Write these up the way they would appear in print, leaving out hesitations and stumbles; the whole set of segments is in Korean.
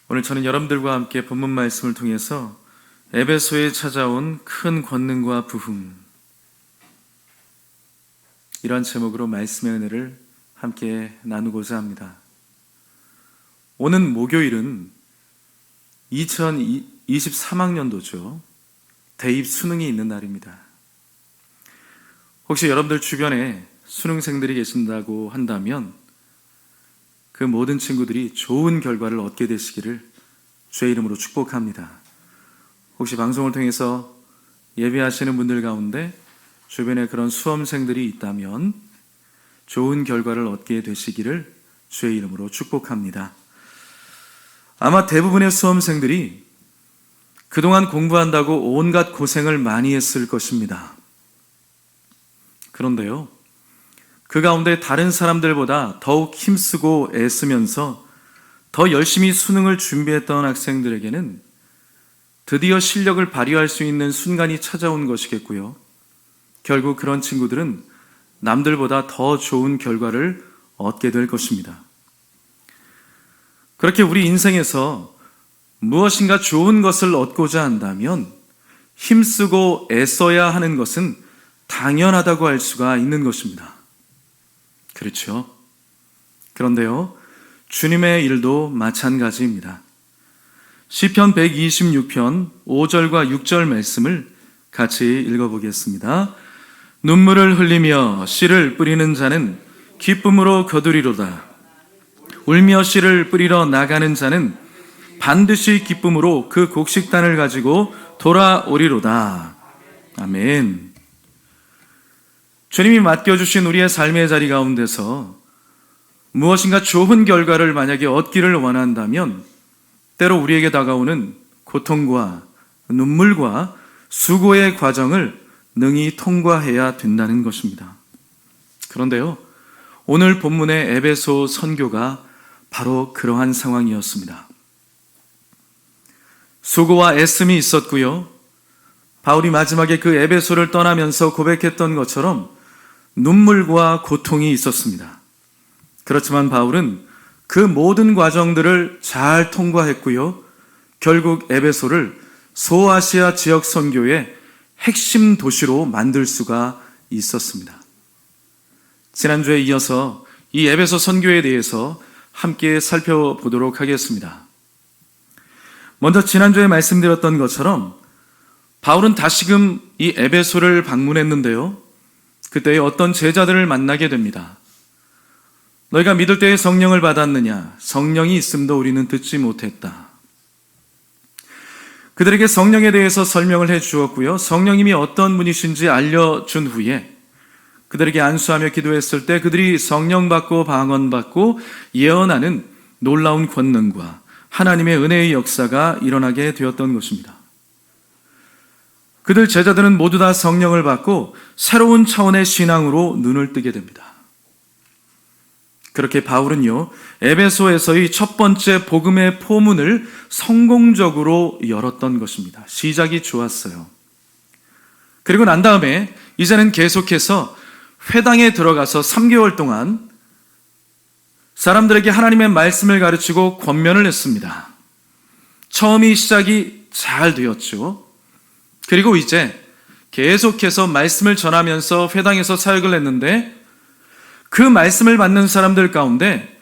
오늘 저는 여러분들과 함께 본문 말씀을 통해서 에베소에 찾아온 큰 권능과 부흥, 이런 제목으로 말씀의 은혜를 함께 나누고자 합니다. 오는 목요일은 2023학년도죠. 대입 수능이 있는 날입니다. 혹시 여러분들 주변에 수능생들이 계신다고 한다면 그 모든 친구들이 좋은 결과를 얻게 되시기를 주의 이름으로 축복합니다. 혹시 방송을 통해서 예배하시는 분들 가운데 주변에 그런 수험생들이 있다면 좋은 결과를 얻게 되시기를 주의 이름으로 축복합니다. 아마 대부분의 수험생들이 그동안 공부한다고 온갖 고생을 많이 했을 것입니다. 그런데요, 그 가운데 다른 사람들보다 더욱 힘쓰고 애쓰면서 더 열심히 수능을 준비했던 학생들에게는 드디어 실력을 발휘할 수 있는 순간이 찾아온 것이겠고요. 결국 그런 친구들은 남들보다 더 좋은 결과를 얻게 될 것입니다. 그렇게 우리 인생에서 무엇인가 좋은 것을 얻고자 한다면 힘쓰고 애써야 하는 것은 당연하다고 할 수가 있는 것입니다. 그렇죠? 그런데요, 주님의 일도 마찬가지입니다. 시편 126편 5절과 6절 말씀을 같이 읽어보겠습니다. 눈물을 흘리며 씨를 뿌리는 자는 기쁨으로 거두리로다. 울며 씨를 뿌리러 나가는 자는 반드시 기쁨으로 그 곡식단을 가지고 돌아오리로다. 아멘. 주님이 맡겨주신 우리의 삶의 자리 가운데서 무엇인가 좋은 결과를 만약에 얻기를 원한다면 때로 우리에게 다가오는 고통과 눈물과 수고의 과정을 능히 통과해야 된다는 것입니다. 그런데요, 오늘 본문의 에베소 선교가 바로 그러한 상황이었습니다. 수고와 애씀이 있었고요, 바울이 마지막에 그 에베소를 떠나면서 고백했던 것처럼 눈물과 고통이 있었습니다. 그렇지만 바울은 그 모든 과정들을 잘 통과했고요, 결국 에베소를 소아시아 지역 선교의 핵심 도시로 만들 수가 있었습니다. 지난주에 이어서 이 에베소 선교에 대해서 함께 살펴보도록 하겠습니다. 먼저 지난주에 말씀드렸던 것처럼 바울은 다시금 이 에베소를 방문했는데요, 그때 어떤 제자들을 만나게 됩니다. 너희가 믿을 때에 성령을 받았느냐? 성령이 있음도 우리는 듣지 못했다. 그들에게 성령에 대해서 설명을 해 주었고요, 성령님이 어떤 분이신지 알려준 후에 그들에게 안수하며 기도했을 때 그들이 성령 받고 방언 받고 예언하는 놀라운 권능과 하나님의 은혜의 역사가 일어나게 되었던 것입니다. 그들 제자들은 모두 다 성령을 받고 새로운 차원의 신앙으로 눈을 뜨게 됩니다. 그렇게 바울은요, 에베소에서의 첫 번째 복음의 포문을 성공적으로 열었던 것입니다. 시작이 좋았어요. 그리고 난 다음에 이제는 계속해서 회당에 들어가서 3개월 동안 사람들에게 하나님의 말씀을 가르치고 권면을 했습니다. 처음이 시작이 잘 되었죠. 그리고 이제 계속해서 말씀을 전하면서 회당에서 사역을 했는데 그 말씀을 받는 사람들 가운데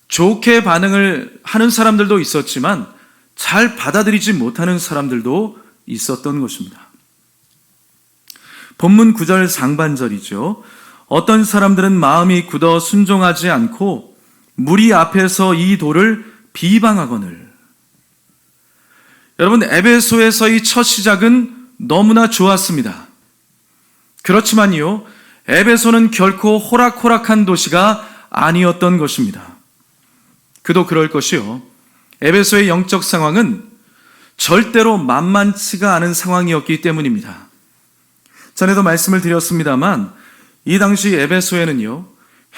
좋게 반응을 하는 사람들도 있었지만 잘 받아들이지 못하는 사람들도 있었던 것입니다. 본문 9절 상반절이죠. 어떤 사람들은 마음이 굳어 순종하지 않고 무리 앞에서 이 도를 비방하거늘. 여러분, 에베소에서의 첫 시작은 너무나 좋았습니다. 그렇지만요, 에베소는 결코 호락호락한 도시가 아니었던 것입니다. 그도 그럴 것이요, 에베소의 영적 상황은 절대로 만만치가 않은 상황이었기 때문입니다. 전에도 말씀을 드렸습니다만 이 당시 에베소에는요,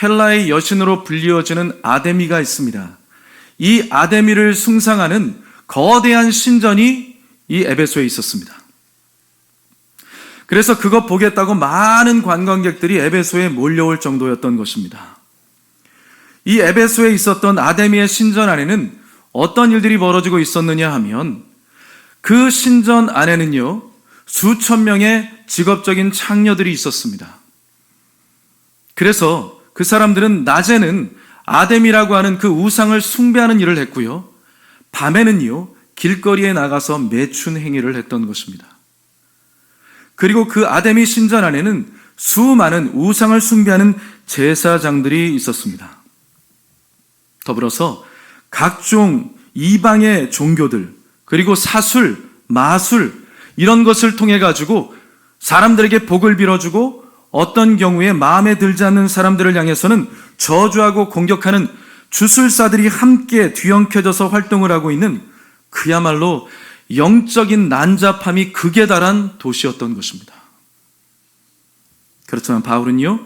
헬라의 여신으로 불리워지는 아데미가 있습니다. 이 아데미를 숭상하는 거대한 신전이 이 에베소에 있었습니다. 그래서 그것 보겠다고 많은 관광객들이 에베소에 몰려올 정도였던 것입니다. 이 에베소에 있었던 아데미의 신전 안에는 어떤 일들이 벌어지고 있었느냐 하면 그 신전 안에는요, 수천 명의 직업적인 창녀들이 있었습니다. 그래서 그 사람들은 낮에는 아뎀이라고 하는 그 우상을 숭배하는 일을 했고요, 밤에는요, 길거리에 나가서 매춘 행위를 했던 것입니다. 그리고 그 아데미 신전 안에는 수많은 우상을 숭배하는 제사장들이 있었습니다. 더불어서 각종 이방의 종교들, 그리고 사술, 마술 이런 것을 통해 가지고 사람들에게 복을 빌어주고 어떤 경우에 마음에 들지 않는 사람들을 향해서는 저주하고 공격하는 주술사들이 함께 뒤엉켜져서 활동을 하고 있는 그야말로 영적인 난잡함이 극에 달한 도시였던 것입니다. 그렇지만 바울은요,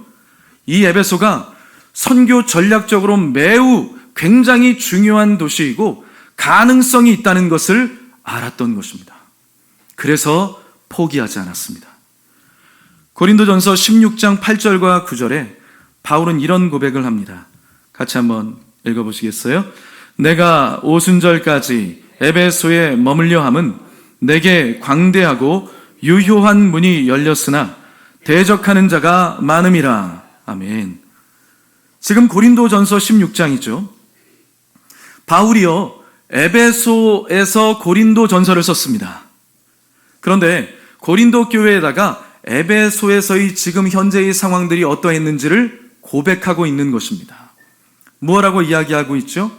이 에베소가 선교 전략적으로 매우 굉장히 중요한 도시이고 가능성이 있다는 것을 알았던 것입니다. 그래서 포기하지 않았습니다. 고린도전서 16장 8절과 9절에 바울은 이런 고백을 합니다. 같이 한번 읽어보시겠어요? 내가 오순절까지 에베소에 머물려 함은 내게 광대하고 유효한 문이 열렸으나 대적하는 자가 많음이라. 아멘. 지금 고린도전서 16장이죠. 바울이요, 에베소에서 고린도전서를 썼습니다. 그런데 고린도 교회에다가 에베소에서의 지금 현재의 상황들이 어떠했는지를 고백하고 있는 것입니다. 무엇라고 이야기하고 있죠?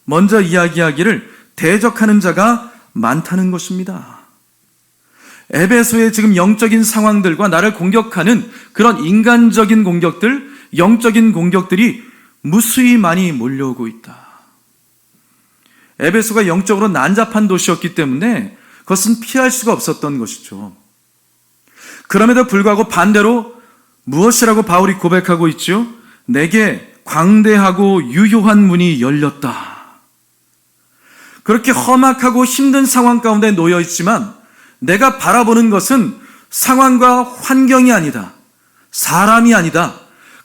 먼저 이야기하기를 대적하는 자가 많다는 것입니다. 에베소의 지금 영적인 상황들과 나를 공격하는 그런 인간적인 공격들, 영적인 공격들이 무수히 많이 몰려오고 있다. 에베소가 영적으로 난잡한 도시였기 때문에 그것은 피할 수가 없었던 것이죠. 그럼에도 불구하고 반대로 무엇이라고 바울이 고백하고 있죠? 내게 광대하고 유효한 문이 열렸다. 그렇게 험악하고 힘든 상황 가운데 놓여 있지만 내가 바라보는 것은 상황과 환경이 아니다. 사람이 아니다.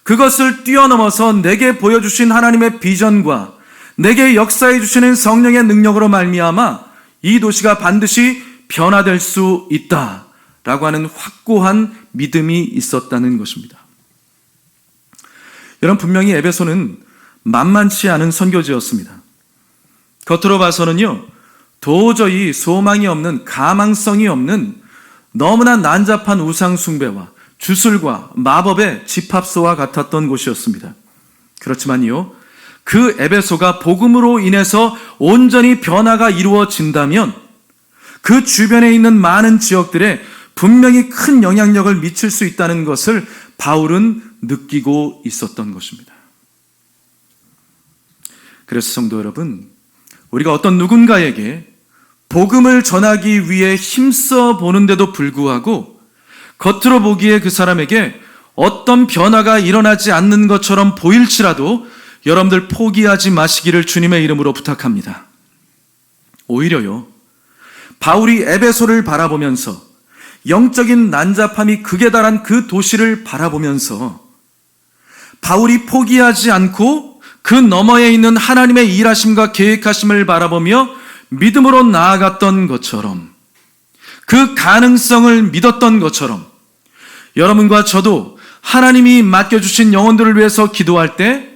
그것을 뛰어넘어서 내게 보여주신 하나님의 비전과 내게 역사해 주시는 성령의 능력으로 말미암아 이 도시가 반드시 변화될 수 있다라고 하는 확고한 믿음이 있었다는 것입니다. 여러분, 분명히 에베소는 만만치 않은 선교지였습니다. 겉으로 봐서는요, 도저히 소망이 없는, 가망성이 없는 너무나 난잡한 우상 숭배와 주술과 마법의 집합소와 같았던 곳이었습니다. 그렇지만요, 그 에베소가 복음으로 인해서 온전히 변화가 이루어진다면 그 주변에 있는 많은 지역들에 분명히 큰 영향력을 미칠 수 있다는 것을 바울은 느끼고 있었던 것입니다. 그래서 성도 여러분, 우리가 어떤 누군가에게 복음을 전하기 위해 힘써 보는데도 불구하고 겉으로 보기에 그 사람에게 어떤 변화가 일어나지 않는 것처럼 보일지라도 여러분들 포기하지 마시기를 주님의 이름으로 부탁합니다. 오히려요, 바울이 에베소를 바라보면서 영적인 난잡함이 극에 달한 그 도시를 바라보면서 바울이 포기하지 않고 그 너머에 있는 하나님의 일하심과 계획하심을 바라보며 믿음으로 나아갔던 것처럼, 그 가능성을 믿었던 것처럼 여러분과 저도 하나님이 맡겨주신 영혼들을 위해서 기도할 때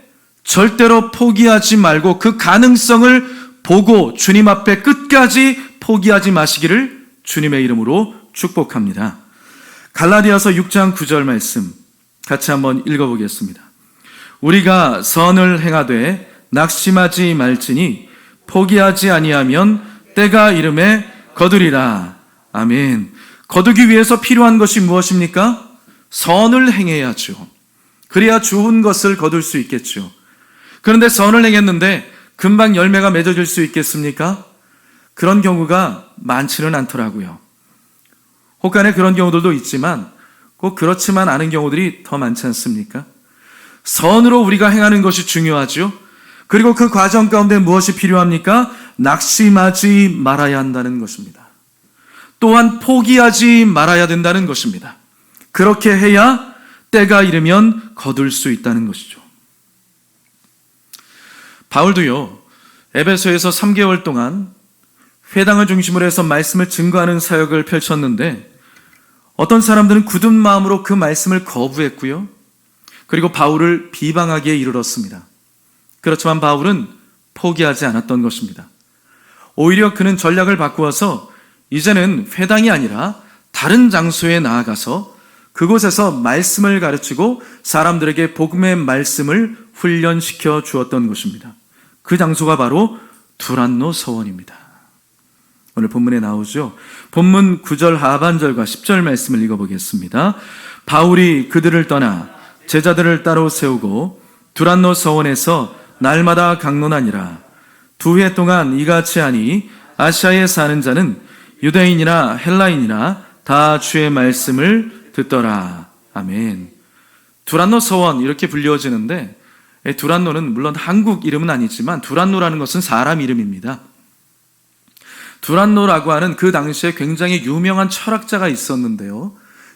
절대로 포기하지 말고 그 가능성을 보고 주님 앞에 끝까지 포기하지 마시기를 주님의 이름으로 축복합니다. 갈라디아서 6장 9절 말씀 같이 한번 읽어보겠습니다. 우리가 선을 행하되 낙심하지 말지니 포기하지 아니하면 때가 이름에 거두리라. 아멘. 거두기 위해서 필요한 것이 무엇입니까? 선을 행해야죠. 그래야 좋은 것을 거둘 수 있겠죠. 그런데 선을 행했는데 금방 열매가 맺어질 수 있겠습니까? 그런 경우가 많지는 않더라고요. 혹간에 그런 경우들도 있지만 꼭 그렇지만 않은 경우들이 더 많지 않습니까? 선으로 우리가 행하는 것이 중요하죠. 그리고 그 과정 가운데 무엇이 필요합니까? 낙심하지 말아야 한다는 것입니다. 또한 포기하지 말아야 된다는 것입니다. 그렇게 해야 때가 이르면 거둘 수 있다는 것이죠. 바울도요, 에베소에서 3개월 동안 회당을 중심으로 해서 말씀을 증거하는 사역을 펼쳤는데 어떤 사람들은 굳은 마음으로 그 말씀을 거부했고요. 그리고 바울을 비방하기에 이르렀습니다. 그렇지만 바울은 포기하지 않았던 것입니다. 오히려 그는 전략을 바꾸어서 이제는 회당이 아니라 다른 장소에 나아가서 그곳에서 말씀을 가르치고 사람들에게 복음의 말씀을 훈련시켜 주었던 것입니다. 그 장소가 바로 두란노 서원입니다. 오늘 본문에 나오죠. 본문 9절 하반절과 10절 말씀을 읽어보겠습니다. 바울이 그들을 떠나 제자들을 따로 세우고 두란노 서원에서 날마다 강론하니라. 2해 동안 이같이 하니 아시아에 사는 자는 유대인이나 헬라인이나 다 주의 말씀을 듣더라. 아멘. 두란노 서원 이렇게 불려지는데 두란노는 물론 한국 이름은 아니지만 두란노라는 것은 사람 이름입니다. 두란노라고 하는 그 당시에 굉장히 유명한 철학자가 있었는데요.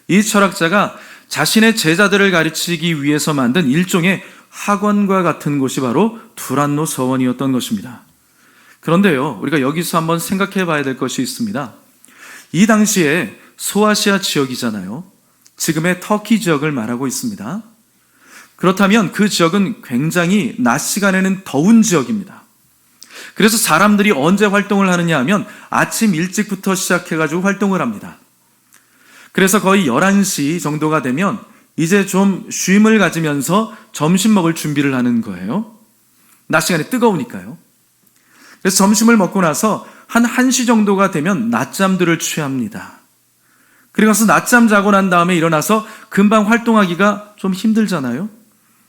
이 철학자가 자신의 제자들을 가르치기 위해서 만든 일종의 학원과 같은 곳이 바로 두란노 서원이었던 것입니다. 그런데요, 우리가 여기서 한번 생각해 봐야 될 것이 있습니다. 이 당시에 소아시아 지역이잖아요. 지금의 터키 지역을 말하고 있습니다. 그렇다면 그 지역은 굉장히 낮 시간에는 더운 지역입니다. 그래서 사람들이 언제 활동을 하느냐 하면 아침 일찍부터 시작해가지고 활동을 합니다. 그래서 거의 11시 정도가 되면 이제 좀 쉼을 가지면서 점심 먹을 준비를 하는 거예요. 낮 시간에 뜨거우니까요. 그래서 점심을 먹고 나서 한 1시 정도가 되면 낮잠들을 취합니다. 그리고 나서 낮잠 자고 난 다음에 일어나서 금방 활동하기가 좀 힘들잖아요.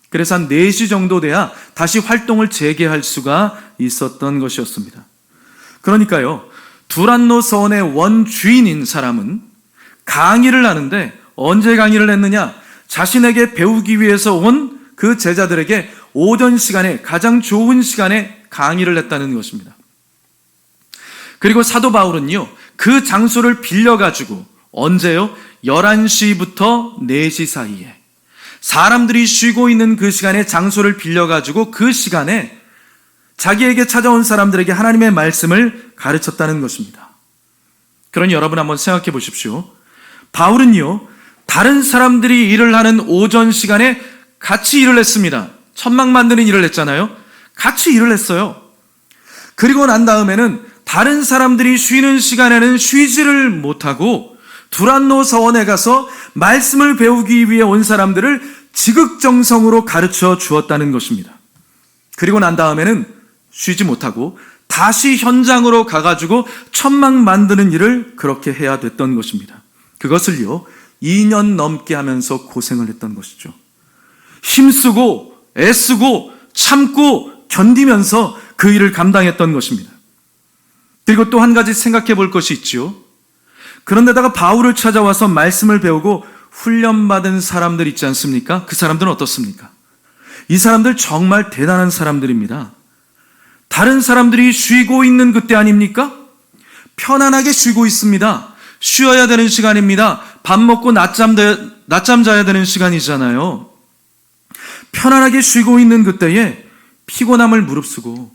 그래서 한 4시 정도 돼야 다시 활동을 재개할 수가 있었던 것이었습니다. 그러니까요, 두란노 서원의 원주인인 사람은 강의를 하는데 언제 강의를 했느냐? 자신에게 배우기 위해서 온 그 제자들에게 오전 시간에 가장 좋은 시간에 강의를 했다는 것입니다. 그리고 사도 바울은요, 그 장소를 빌려가지고 언제요? 11시부터 4시 사이에 사람들이 쉬고 있는 그 시간에 장소를 빌려가지고 그 시간에 자기에게 찾아온 사람들에게 하나님의 말씀을 가르쳤다는 것입니다. 그러니 여러분 한번 생각해 보십시오. 바울은요, 다른 사람들이 일을 하는 오전 시간에 같이 일을 했습니다. 천막 만드는 일을 했잖아요. 같이 일을 했어요. 그리고 난 다음에는 다른 사람들이 쉬는 시간에는 쉬지를 못하고 두란노 서원에 가서 말씀을 배우기 위해 온 사람들을 지극정성으로 가르쳐 주었다는 것입니다. 그리고 난 다음에는 쉬지 못하고 다시 현장으로 가가지고 천막 만드는 일을 그렇게 해야 됐던 것입니다. 그것을요, 2년 넘게 하면서 고생을 했던 것이죠. 힘쓰고 애쓰고 참고 견디면서 그 일을 감당했던 것입니다. 그리고 또 한 가지 생각해 볼 것이 있죠. 그런데다가 바울을 찾아와서 말씀을 배우고 훈련받은 사람들 있지 않습니까? 그 사람들은 어떻습니까? 이 사람들 정말 대단한 사람들입니다. 다른 사람들이 쉬고 있는 그때 아닙니까? 편안하게 쉬고 있습니다. 쉬어야 되는 시간입니다. 밥 먹고 낮잠 자야 되는 시간이잖아요. 편안하게 쉬고 있는 그때에 피곤함을 무릅쓰고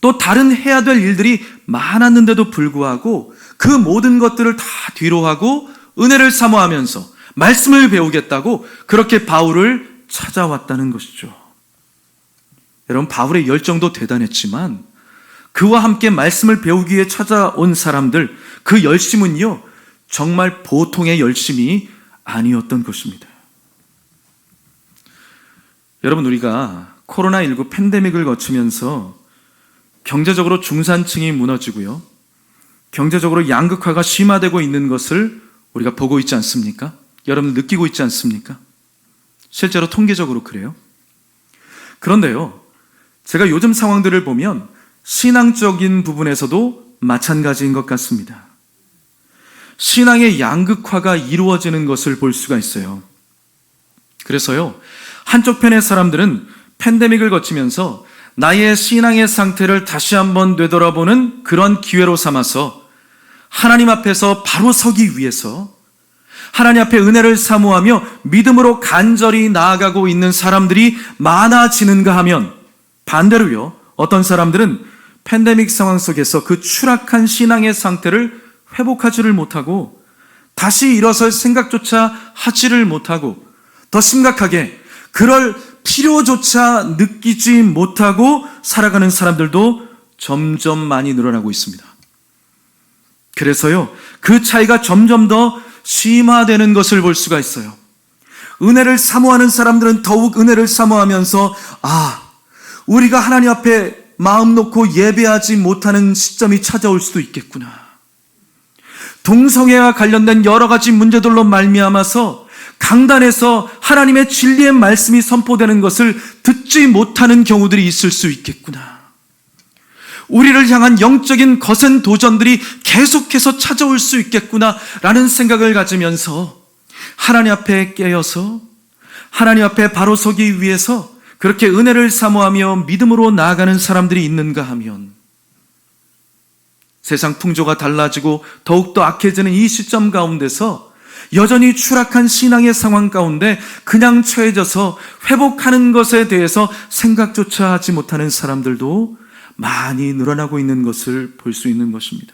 또 다른 해야 될 일들이 많았는데도 불구하고 그 모든 것들을 다 뒤로 하고 은혜를 사모하면서 말씀을 배우겠다고 그렇게 바울을 찾아왔다는 것이죠. 여러분, 바울의 열정도 대단했지만 그와 함께 말씀을 배우기 위해 찾아온 사람들, 그 열심은요, 정말 보통의 열심이 아니었던 것입니다. 여러분, 우리가 코로나19 팬데믹을 거치면서 경제적으로 중산층이 무너지고요, 경제적으로 양극화가 심화되고 있는 것을 우리가 보고 있지 않습니까? 여러분 느끼고 있지 않습니까? 실제로 통계적으로 그래요. 그런데요, 제가 요즘 상황들을 보면 신앙적인 부분에서도 마찬가지인 것 같습니다. 신앙의 양극화가 이루어지는 것을 볼 수가 있어요. 그래서요, 한쪽 편의 사람들은 팬데믹을 거치면서 나의 신앙의 상태를 다시 한번 되돌아보는 그런 기회로 삼아서 하나님 앞에서 바로 서기 위해서 하나님 앞에 은혜를 사모하며 믿음으로 간절히 나아가고 있는 사람들이 많아지는가 하면 반대로요, 어떤 사람들은 팬데믹 상황 속에서 그 추락한 신앙의 상태를 회복하지를 못하고 다시 일어설 생각조차 하지를 못하고 더 심각하게 그럴 필요조차 느끼지 못하고 살아가는 사람들도 점점 많이 늘어나고 있습니다. 그래서요, 그 차이가 점점 더 심화되는 것을 볼 수가 있어요. 은혜를 사모하는 사람들은 더욱 은혜를 사모하면서 우리가 하나님 앞에 마음 놓고 예배하지 못하는 시점이 찾아올 수도 있겠구나. 동성애와 관련된 여러 가지 문제들로 말미암아서 강단에서 하나님의 진리의 말씀이 선포되는 것을 듣지 못하는 경우들이 있을 수 있겠구나. 우리를 향한 영적인 거센 도전들이 계속해서 찾아올 수 있겠구나 라는 생각을 가지면서 하나님 앞에 깨어서 하나님 앞에 바로 서기 위해서 그렇게 은혜를 사모하며 믿음으로 나아가는 사람들이 있는가 하면 세상 풍조가 달라지고 더욱더 악해지는 이 시점 가운데서 여전히 추락한 신앙의 상황 가운데 그냥 처해져서 회복하는 것에 대해서 생각조차 하지 못하는 사람들도 많이 늘어나고 있는 것을 볼 수 있는 것입니다.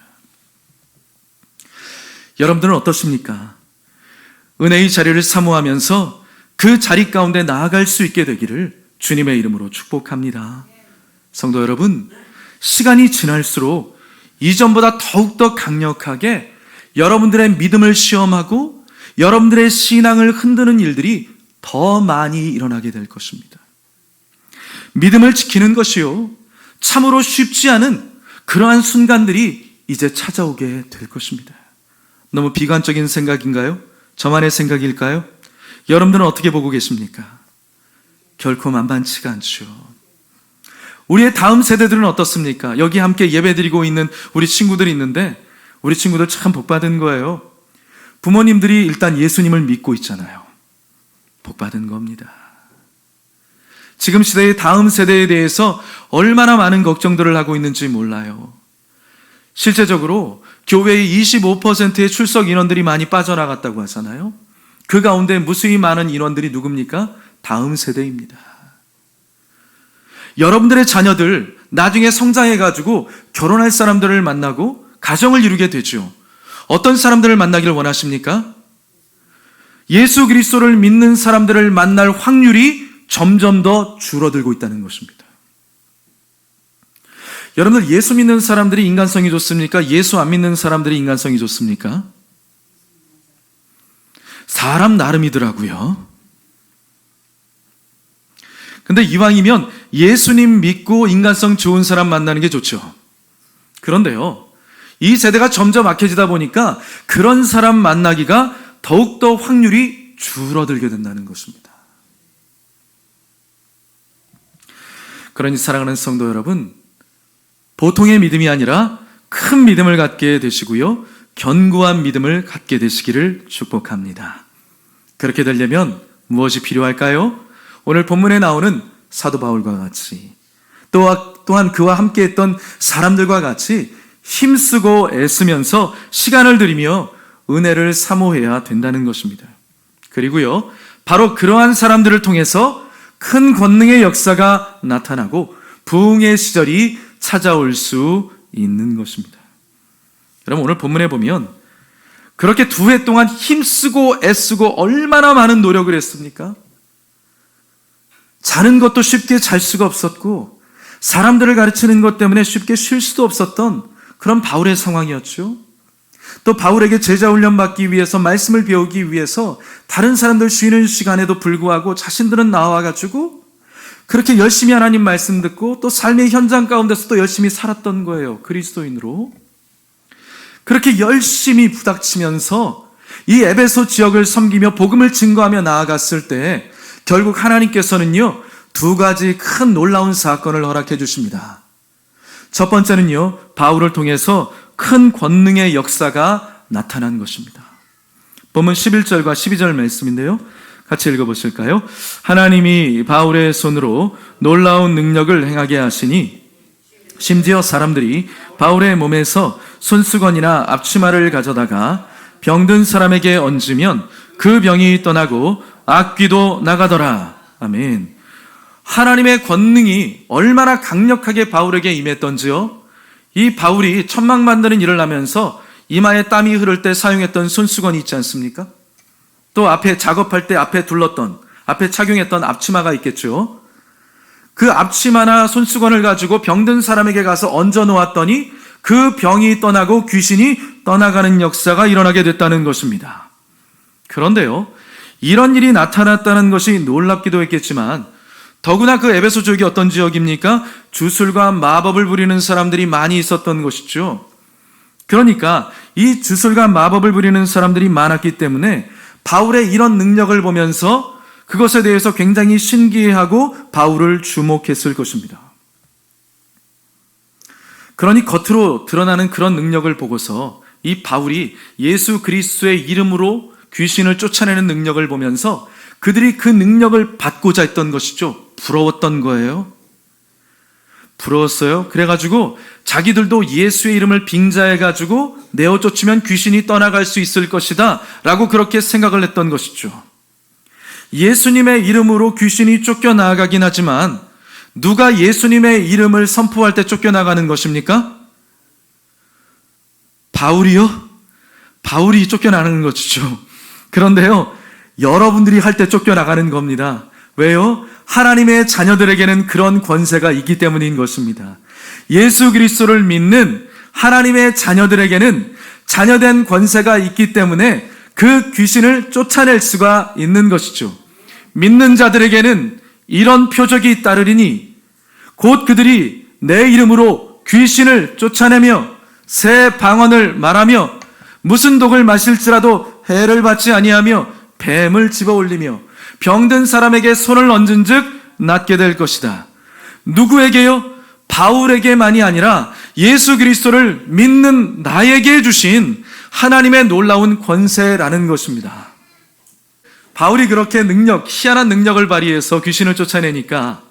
여러분들은 어떠십니까? 은혜의 자리를 사모하면서 그 자리 가운데 나아갈 수 있게 되기를 주님의 이름으로 축복합니다. 성도 여러분, 시간이 지날수록 이전보다 더욱더 강력하게 여러분들의 믿음을 시험하고 여러분들의 신앙을 흔드는 일들이 더 많이 일어나게 될 것입니다. 믿음을 지키는 것이요, 참으로 쉽지 않은 그러한 순간들이 이제 찾아오게 될 것입니다. 너무 비관적인 생각인가요? 저만의 생각일까요? 여러분들은 어떻게 보고 계십니까? 결코 만만치가 않죠. 우리의 다음 세대들은 어떻습니까? 여기 함께 예배드리고 있는 우리 친구들이 있는데 우리 친구들 참 복받은 거예요. 부모님들이 일단 예수님을 믿고 있잖아요. 복받은 겁니다. 지금 시대의 다음 세대에 대해서 얼마나 많은 걱정들을 하고 있는지 몰라요. 실제적으로 교회의 25%의 출석 인원들이 많이 빠져나갔다고 하잖아요. 그 가운데 무수히 많은 인원들이 누굽니까? 다음 세대입니다. 여러분들의 자녀들 나중에 성장해가지고 결혼할 사람들을 만나고 가정을 이루게 되죠. 어떤 사람들을 만나기를 원하십니까? 예수 그리스도를 믿는 사람들을 만날 확률이 점점 더 줄어들고 있다는 것입니다. 여러분들, 예수 믿는 사람들이 인간성이 좋습니까? 예수 안 믿는 사람들이 인간성이 좋습니까? 사람 나름이더라고요. 근데 이왕이면 예수님 믿고 인간성 좋은 사람 만나는 게 좋죠. 그런데요, 이 세대가 점점 악해지다 보니까 그런 사람 만나기가 더욱더 확률이 줄어들게 된다는 것입니다. 그러니 사랑하는 성도 여러분, 보통의 믿음이 아니라 큰 믿음을 갖게 되시고요, 견고한 믿음을 갖게 되시기를 축복합니다. 그렇게 되려면 무엇이 필요할까요? 오늘 본문에 나오는 사도 바울과 같이 또한 그와 함께 했던 사람들과 같이 힘쓰고 애쓰면서 시간을 들이며 은혜를 사모해야 된다는 것입니다. 그리고요, 바로 그러한 사람들을 통해서 큰 권능의 역사가 나타나고 부흥의 시절이 찾아올 수 있는 것입니다. 여러분, 오늘 본문에 보면 그렇게 2해 동안 힘쓰고 애쓰고 얼마나 많은 노력을 했습니까? 자는 것도 쉽게 잘 수가 없었고 사람들을 가르치는 것 때문에 쉽게 쉴 수도 없었던 그런 바울의 상황이었죠. 또 바울에게 제자 훈련 받기 위해서 말씀을 배우기 위해서 다른 사람들 쉬는 시간에도 불구하고 자신들은 나와가지고 그렇게 열심히 하나님 말씀 듣고 또 삶의 현장 가운데서 또 열심히 살았던 거예요. 그리스도인으로. 그렇게 열심히 부닥치면서 이 에베소 지역을 섬기며 복음을 증거하며 나아갔을 때 결국 하나님께서는요, 2가지 큰 놀라운 사건을 허락해 주십니다. 첫 번째는요, 바울을 통해서 큰 권능의 역사가 나타난 것입니다. 본문 11절과 12절 말씀인데요, 같이 읽어보실까요? 하나님이 바울의 손으로 놀라운 능력을 행하게 하시니 심지어 사람들이 바울의 몸에서 손수건이나 앞치마를 가져다가 병든 사람에게 얹으면 그 병이 떠나고 악귀도 나가더라. 아멘. 하나님의 권능이 얼마나 강력하게 바울에게 임했던지요, 이 바울이 천막 만드는 일을 하면서 이마에 땀이 흐를 때 사용했던 손수건이 있지 않습니까? 또 앞에 작업할 때 앞에 착용했던 앞치마가 있겠죠. 그 앞치마나 손수건을 가지고 병든 사람에게 가서 얹어 놓았더니 그 병이 떠나고 귀신이 떠나가는 역사가 일어나게 됐다는 것입니다. 그런데요, 이런 일이 나타났다는 것이 놀랍기도 했겠지만 더구나 그 에베소 지역이 어떤 지역입니까? 주술과 마법을 부리는 사람들이 많이 있었던 것이죠. 그러니까 이 주술과 마법을 부리는 사람들이 많았기 때문에 바울의 이런 능력을 보면서 그것에 대해서 굉장히 신기해하고 바울을 주목했을 것입니다. 그러니 겉으로 드러나는 그런 능력을 보고서 이 바울이 예수 그리스도의 이름으로 귀신을 쫓아내는 능력을 보면서 그들이 그 능력을 받고자 했던 것이죠. 부러웠던 거예요. 부러웠어요. 그래가지고 자기들도 예수의 이름을 빙자해가지고 내어 쫓으면 귀신이 떠나갈 수 있을 것이다 라고 그렇게 생각을 했던 것이죠. 예수님의 이름으로 귀신이 쫓겨나가긴 하지만 누가 예수님의 이름을 선포할 때 쫓겨나가는 것입니까? 바울이요? 바울이 쫓겨나는 것이죠. 그런데요, 여러분들이 할 때 쫓겨나가는 겁니다. 왜요? 하나님의 자녀들에게는 그런 권세가 있기 때문인 것입니다. 예수 그리스도를 믿는 하나님의 자녀들에게는 자녀된 권세가 있기 때문에 그 귀신을 쫓아낼 수가 있는 것이죠. 믿는 자들에게는 이런 표적이 따르리니 곧 그들이 내 이름으로 귀신을 쫓아내며 새 방언을 말하며 무슨 독을 마실지라도 해를 받지 아니하며 뱀을 집어올리며 병든 사람에게 손을 얹은 즉 낫게 될 것이다. 누구에게요? 바울에게만이 아니라 예수 그리스도를 믿는 나에게 주신 하나님의 놀라운 권세라는 것입니다. 바울이 그렇게 희한한 능력을 발휘해서 귀신을 쫓아내니까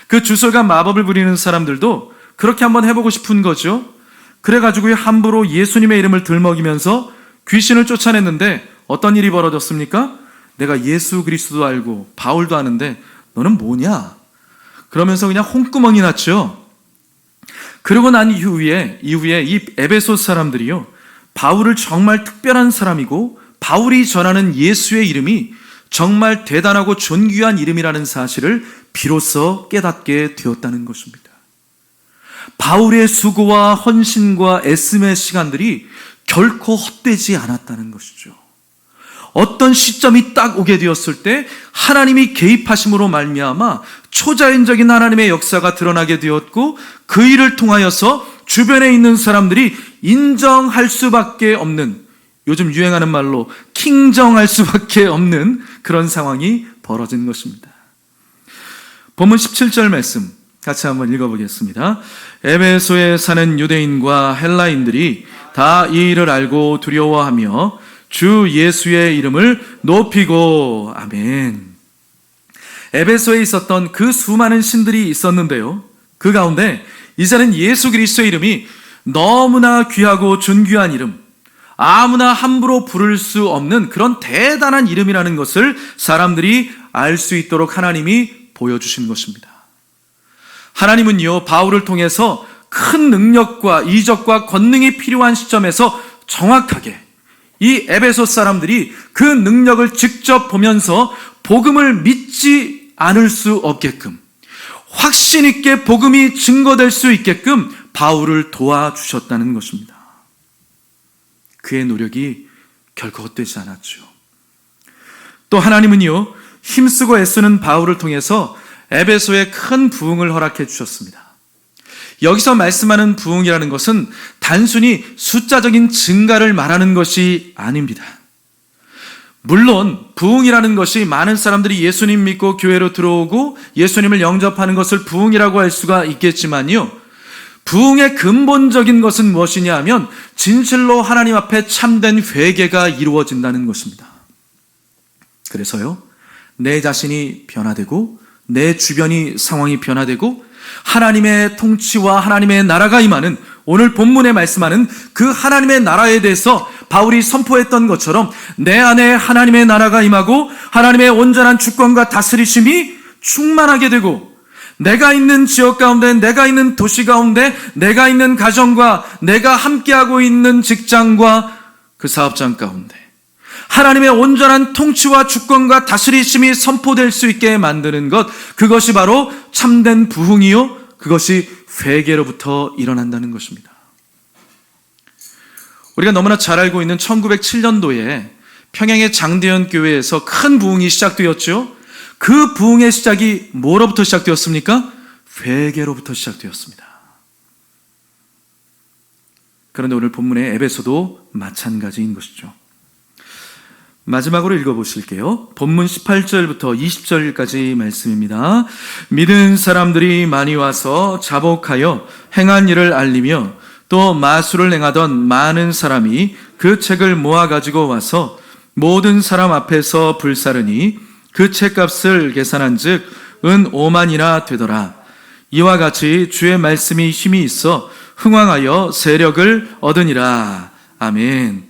그 주술과 마법을 부리는 사람들도 그렇게 한번 해보고 싶은 거죠. 그래가지고 함부로 예수님의 이름을 들먹이면서 귀신을 쫓아냈는데 어떤 일이 벌어졌습니까? 내가 예수 그리스도도 알고 바울도 아는데 너는 뭐냐? 그러면서 그냥 홍구멍이 났죠. 그러고 난 이후에 이 에베소 사람들이요, 바울을 정말 특별한 사람이고 바울이 전하는 예수의 이름이 정말 대단하고 존귀한 이름이라는 사실을 비로소 깨닫게 되었다는 것입니다. 바울의 수고와 헌신과 애씀의 시간들이 결코 헛되지 않았다는 것이죠. 어떤 시점이 딱 오게 되었을 때 하나님이 개입하심으로 말미암아 초자연적인 하나님의 역사가 드러나게 되었고 그 일을 통하여서 주변에 있는 사람들이 인정할 수밖에 없는, 요즘 유행하는 말로 킹정할 수밖에 없는 그런 상황이 벌어진 것입니다. 본문 17절 말씀 같이 한번 읽어보겠습니다. 에베소에 사는 유대인과 헬라인들이 다 이 일을 알고 두려워하며 주 예수의 이름을 높이고 아멘. 에베소에 있었던 그 수많은 신들이 있었는데요, 그 가운데 이제는 예수 그리스도의 이름이 너무나 귀하고 존귀한 이름, 아무나 함부로 부를 수 없는 그런 대단한 이름이라는 것을 사람들이 알 수 있도록 하나님이 보여주신 것입니다. 하나님은요, 바울을 통해서 큰 능력과 이적과 권능이 필요한 시점에서 정확하게 이 에베소 사람들이 그 능력을 직접 보면서 복음을 믿지 않을 수 없게끔, 확신 있게 복음이 증거될 수 있게끔 바울을 도와주셨다는 것입니다. 그의 노력이 결코 헛되지 않았죠. 또 하나님은요, 힘쓰고 애쓰는 바울을 통해서 에베소에 큰 부흥을 허락해 주셨습니다. 여기서 말씀하는 부흥이라는 것은 단순히 숫자적인 증가를 말하는 것이 아닙니다. 물론 부흥이라는 것이 많은 사람들이 예수님 믿고 교회로 들어오고 예수님을 영접하는 것을 부흥이라고 할 수가 있겠지만요, 부흥의 근본적인 것은 무엇이냐 하면 진실로 하나님 앞에 참된 회개가 이루어진다는 것입니다. 그래서요, 내 자신이 변화되고 내 주변이 상황이 변화되고 하나님의 통치와 하나님의 나라가 임하는, 오늘 본문에 말씀하는 그 하나님의 나라에 대해서 바울이 선포했던 것처럼 내 안에 하나님의 나라가 임하고 하나님의 온전한 주권과 다스리심이 충만하게 되고 내가 있는 지역 가운데, 내가 있는 도시 가운데, 내가 있는 가정과 내가 함께하고 있는 직장과 그 사업장 가운데 하나님의 온전한 통치와 주권과 다스리심이 선포될 수 있게 만드는 것, 그것이 바로 참된 부흥이요, 그것이 회개로부터 일어난다는 것입니다. 우리가 너무나 잘 알고 있는 1907년도에 평양의 장대현 교회에서 큰 부흥이 시작되었죠. 그 부흥의 시작이 뭐로부터 시작되었습니까? 회개로부터 시작되었습니다. 그런데 오늘 본문의 에베소도 마찬가지인 것이죠. 마지막으로 읽어보실게요. 본문 18절부터 20절까지 말씀입니다. 믿은 사람들이 많이 와서 자복하여 행한 일을 알리며 또 마술을 행하던 많은 사람이 그 책을 모아가지고 와서 모든 사람 앞에서 불사르니 그 책값을 계산한 즉 은 5만이나 되더라. 이와 같이 주의 말씀이 힘이 있어 흥왕하여 세력을 얻으니라. 아멘.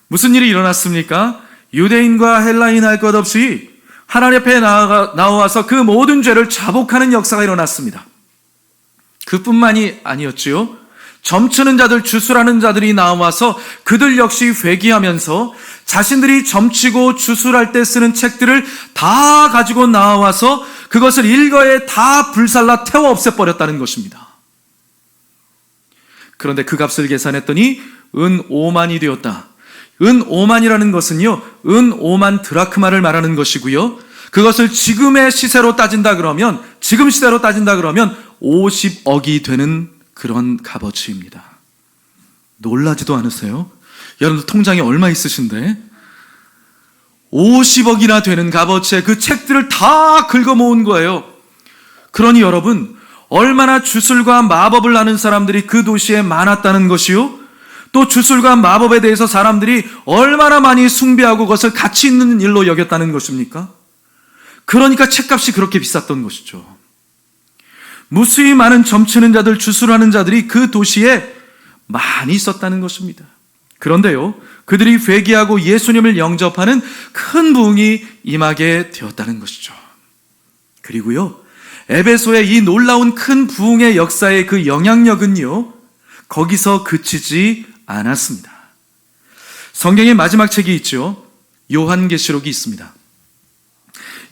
무슨 일이 일어났습니까? 유대인과 헬라인 할 것 없이 하나님 앞에 나와서 그 모든 죄를 자복하는 역사가 일어났습니다. 그뿐만이 아니었지요. 점치는 자들, 주술하는 자들이 나와서 그들 역시 회개하면서 자신들이 점치고 주술할 때 쓰는 책들을 다 가지고 나와서 그것을 일거에 다 불살라 태워 없애버렸다는 것입니다. 그런데 그 값을 계산했더니 은 5만이 되었다. 은 5만이라는 것은요, 은 5만 드라크마를 말하는 것이고요, 그것을 지금의 시세로 따진다 그러면, 지금 시대로 따진다 그러면 50억이 되는 그런 값어치입니다. 놀라지도 않으세요? 여러분들 통장에 얼마 있으신데 50억이나 되는 값어치의 그 책들을 다 긁어 모은 거예요. 그러니 여러분, 얼마나 주술과 마법을 아는 사람들이 그 도시에 많았다는 것이요, 또 주술과 마법에 대해서 사람들이 얼마나 많이 숭배하고 그것을 가치 있는 일로 여겼다는 것입니까? 그러니까 책값이 그렇게 비쌌던 것이죠. 무수히 많은 점치는 자들, 주술하는 자들이 그 도시에 많이 있었다는 것입니다. 그런데요, 그들이 회개하고 예수님을 영접하는 큰 부흥이 임하게 되었다는 것이죠. 그리고요, 에베소의 이 놀라운 큰 부흥의 역사의 그 영향력은요, 거기서 그치지 않았습니다. 성경의 마지막 책이 있죠. 요한계시록이 있습니다.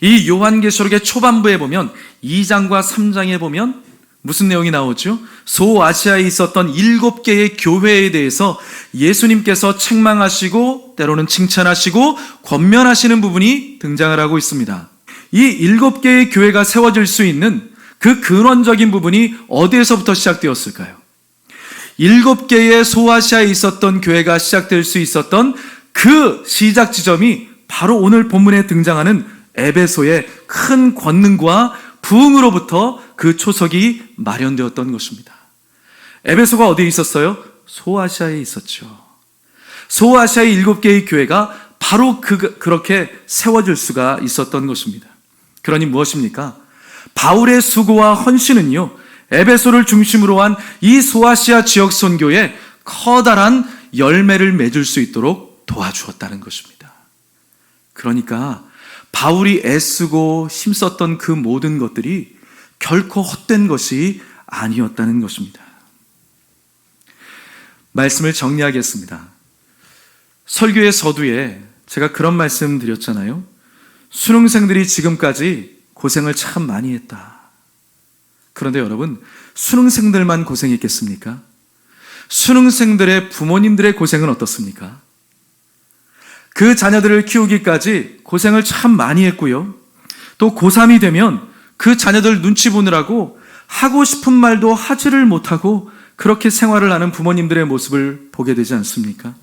이 요한계시록의 초반부에 보면 2장과 3장에 보면 무슨 내용이 나오죠? 소아시아에 있었던 7개의 교회에 대해서 예수님께서 책망하시고 때로는 칭찬하시고 권면하시는 부분이 등장을 하고 있습니다. 이 7개의 교회가 세워질 수 있는 그 근원적인 부분이 어디에서부터 시작되었을까요? 7개의 소아시아에 있었던 교회가 시작될 수 있었던 그 시작 지점이 바로 오늘 본문에 등장하는 에베소의 큰 권능과 부흥으로부터 그 초석이 마련되었던 것입니다. 에베소가 어디에 있었어요? 소아시아에 있었죠. 소아시아의 7개의 교회가 바로 그렇게 세워질 수가 있었던 것입니다. 그러니 무엇입니까? 바울의 수고와 헌신은요, 에베소를 중심으로 한 이 소아시아 지역 선교에 커다란 열매를 맺을 수 있도록 도와주었다는 것입니다. 그러니까 바울이 애쓰고 힘썼던 그 모든 것들이 결코 헛된 것이 아니었다는 것입니다. 말씀을 정리하겠습니다. 설교의 서두에 제가 그런 말씀 드렸잖아요. 수능생들이 지금까지 고생을 참 많이 했다. 그런데 여러분, 수능생들만 고생했겠습니까? 수능생들의 부모님들의 고생은 어떻습니까? 그 자녀들을 키우기까지 고생을 참 많이 했고요, 또 고3이 되면 그 자녀들 눈치 보느라고 하고 싶은 말도 하지를 못하고 그렇게 생활을 하는 부모님들의 모습을 보게 되지 않습니까?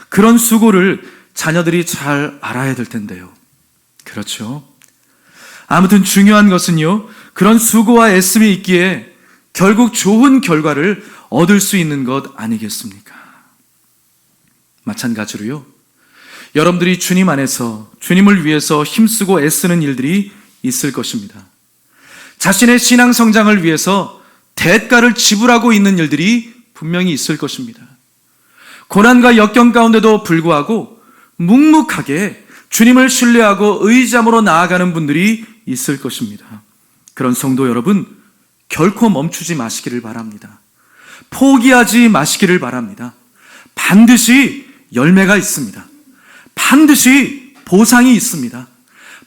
그런 수고를 자녀들이 잘 알아야 될 텐데요. 그렇죠? 아무튼 중요한 것은요, 그런 수고와 애씀이 있기에 결국 좋은 결과를 얻을 수 있는 것 아니겠습니까? 마찬가지로요, 여러분들이 주님 안에서 주님을 위해서 힘쓰고 애쓰는 일들이 있을 것입니다. 자신의 신앙 성장을 위해서 대가를 지불하고 있는 일들이 분명히 있을 것입니다. 고난과 역경 가운데도 불구하고 묵묵하게 주님을 신뢰하고 의지함으로 나아가는 분들이 있을 것입니다. 그런 성도 여러분, 결코 멈추지 마시기를 바랍니다. 포기하지 마시기를 바랍니다. 반드시 열매가 있습니다. 반드시 보상이 있습니다.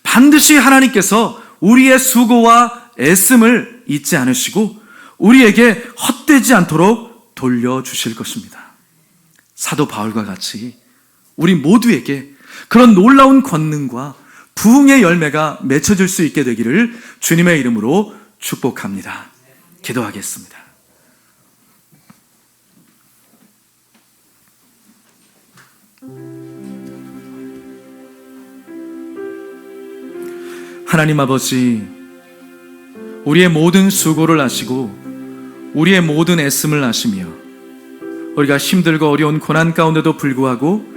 반드시 하나님께서 우리의 수고와 애씀을 잊지 않으시고 우리에게 헛되지 않도록 돌려주실 것입니다. 사도 바울과 같이 우리 모두에게 그런 놀라운 권능과 부흥의 열매가 맺혀질 수 있게 되기를 주님의 이름으로 축복합니다. 기도하겠습니다. 하나님 아버지, 우리의 모든 수고를 아시고 우리의 모든 애씀을 아시며 우리가 힘들고 어려운 고난 가운데도 불구하고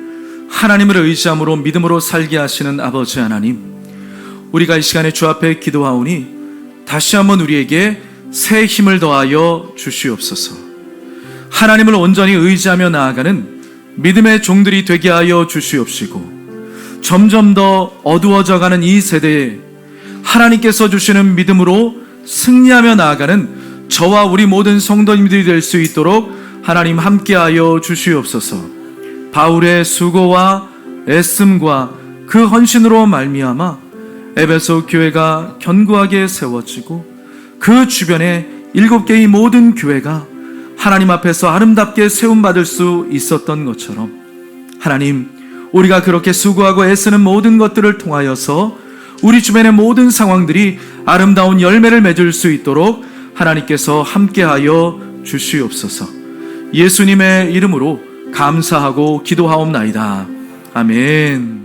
하나님을 의지함으로 믿음으로 살게 하시는 아버지 하나님, 우리가 이 시간에 주 앞에 기도하오니 다시 한번 우리에게 새 힘을 더하여 주시옵소서. 하나님을 온전히 의지하며 나아가는 믿음의 종들이 되게 하여 주시옵시고, 점점 더 어두워져가는 이 세대에 하나님께서 주시는 믿음으로 승리하며 나아가는 저와 우리 모든 성도님들이 될 수 있도록 하나님 함께하여 주시옵소서. 바울의 수고와 애씀과 그 헌신으로 말미암아 에베소 교회가 견고하게 세워지고 그 주변에 7개의 모든 교회가 하나님 앞에서 아름답게 세움받을 수 있었던 것처럼, 하나님, 우리가 그렇게 수고하고 애쓰는 모든 것들을 통하여서 우리 주변의 모든 상황들이 아름다운 열매를 맺을 수 있도록 하나님께서 함께하여 주시옵소서. 예수님의 이름으로 감사하고 기도하옵나이다. 아멘.